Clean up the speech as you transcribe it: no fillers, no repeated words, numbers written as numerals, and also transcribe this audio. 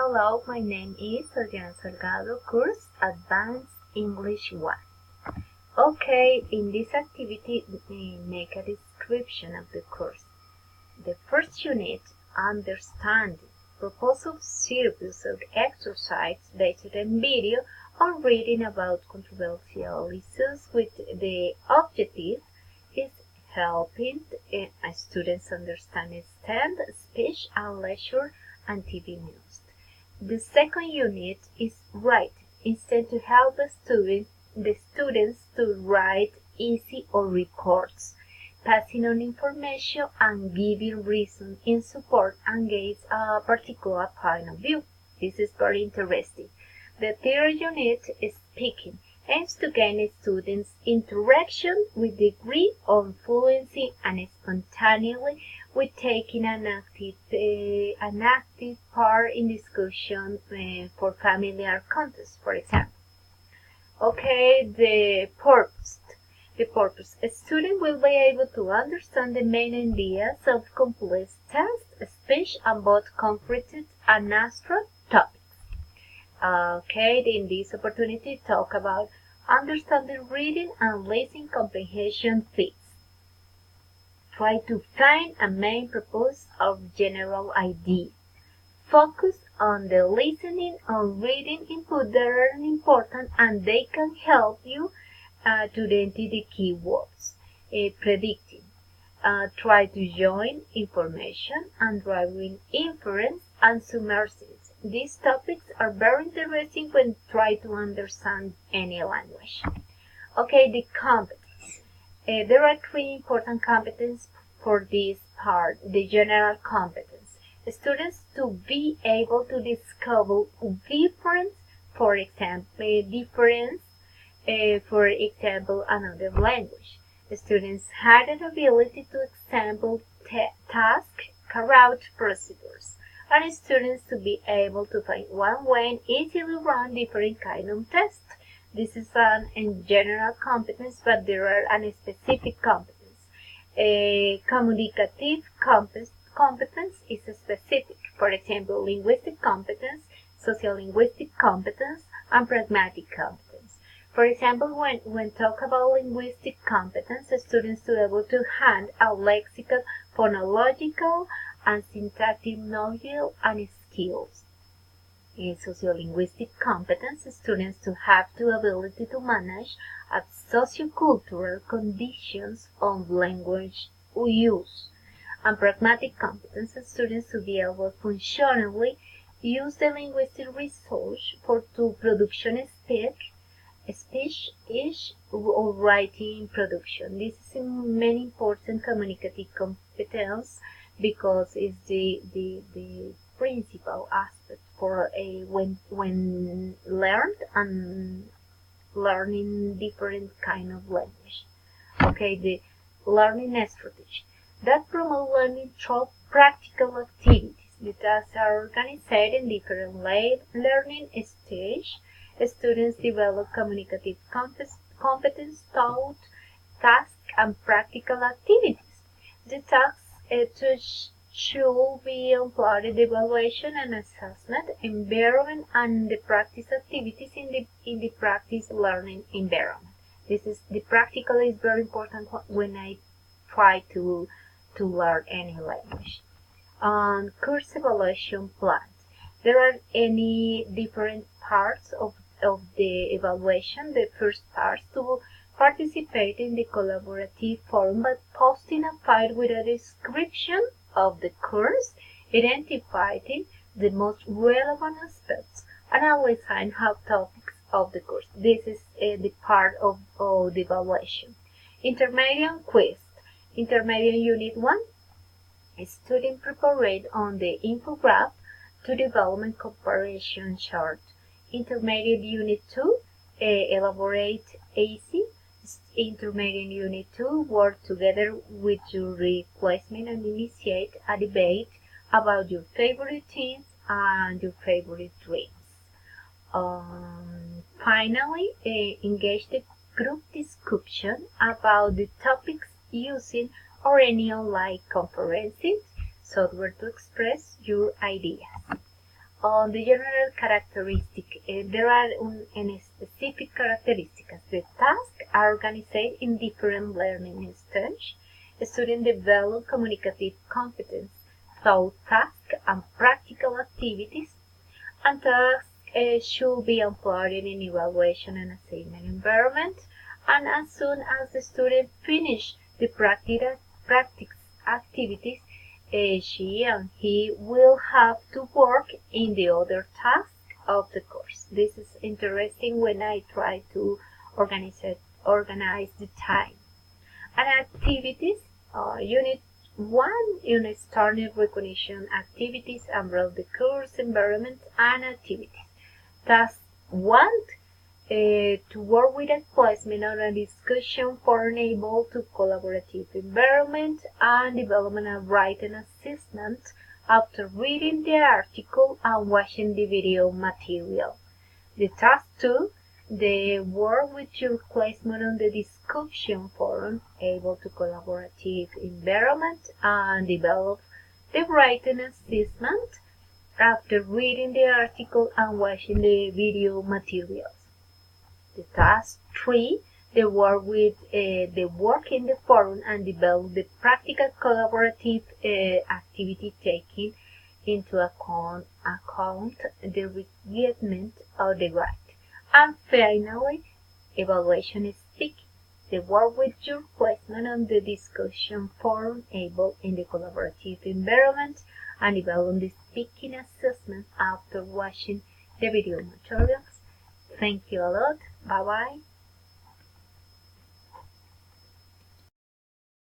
Hello, my name is Adriana Salgado, course Advanced English 1. Okay, in this activity, make a description of the course. The first unit, understanding, proposal series of exercise based on video or reading about controversial issues with the objective is helping students understand STEM, speech and lecture and TV news. The second unit is writing. Instead to help the students to write easy or reports, passing on information and giving reason in support against a particular point of view. This is very interesting. The third unit is speaking. Aims to gain students' interaction with degree of fluency and spontaneously with taking an active part in discussion for familiar context, for example. Okay, the purpose. A student will be able to understand the main ideas of complex text, speech, and both concrete and abstract topics. Okay, in this opportunity, talk about understanding reading and listening comprehension feats. Try to find a main purpose of general idea. Focus on the listening or reading input that are important and they can help you to identify the keywords. Predicting. Try to join information and driving inference and submersions. These topics are very interesting when try to understand any language. Okay, the competence. There are three important competences for this part. The general competence. Students to be able to discover difference, for example, another language. Students had an ability to example tasks, carry out procedures, and students to be able to find one way and easily run different kind of tests. This is in general competence, but there are a specific competence. Communicative competence is specific. For example, linguistic competence, sociolinguistic competence, and pragmatic competence. For example, when talk about linguistic competence, students to be able to handle a lexical, phonological, and syntactic knowledge and skills. In sociolinguistic competence, students to have the ability to manage sociocultural conditions of language use. And pragmatic competence, students to be able to functionally use the linguistic resource for to production speech or writing production. This is a many important communicative competence because it's the principal aspect for when learned and learning different kind of language. Okay, the learning strategy that promote learning through practical activities. The tasks are organized in different learning stages. Students develop communicative competence, thought, tasks, and practical activities. The tasks should be employed in the evaluation and assessment environment and the practice activities in the practice learning environment. The practical is very important when I try to learn any language. Course evaluation plans. There are any different parts of the evaluation. The first part to participate in the collaborative forum by posting a file with a description of the course, identifying the most relevant aspects, and analyzing how topics of the course. This is the part of the evaluation. Intermediate quiz. Intermediate Unit 1. Student prepared on the infograph to development comparison chart. Intermediate Unit 2. Elaborate AC. Intermediate Unit 2. Work together with your replacement and initiate a debate about your favorite teams and your favorite dreams. Finally, engage the group discussion about the topics using or any online conferences software to express your ideas. On the general characteristic, there are specific characteristics. The tasks are organized in different learning stages. Students develop communicative competence through tasks and practical activities, and tasks should be employed in an evaluation and assignment environment. And as soon as the student finish the practice activities, she and he will have to work in the other task of the course. This is interesting when I try to organize the time. And activities, Unit 1, Unit Starting Recognition Activities, umbrella the course, environment, and activities. Task 1, to work with a placement on a discussion for enable to collaborative environment and development of writing assessment after reading the article and watching the video material. The task 2, the work with your placement on the discussion forum, able to collaborative environment and develop the writing assessment after reading the article and watching the video materials. The task 3, the work in the forum and develop the practical collaborative activity taking into account the requirement of the grade. And finally, evaluation is speaking. The work with your placement on the discussion forum able in the collaborative environment and develop the speaking assessment after watching the video materials. Thank you a lot. Bye bye.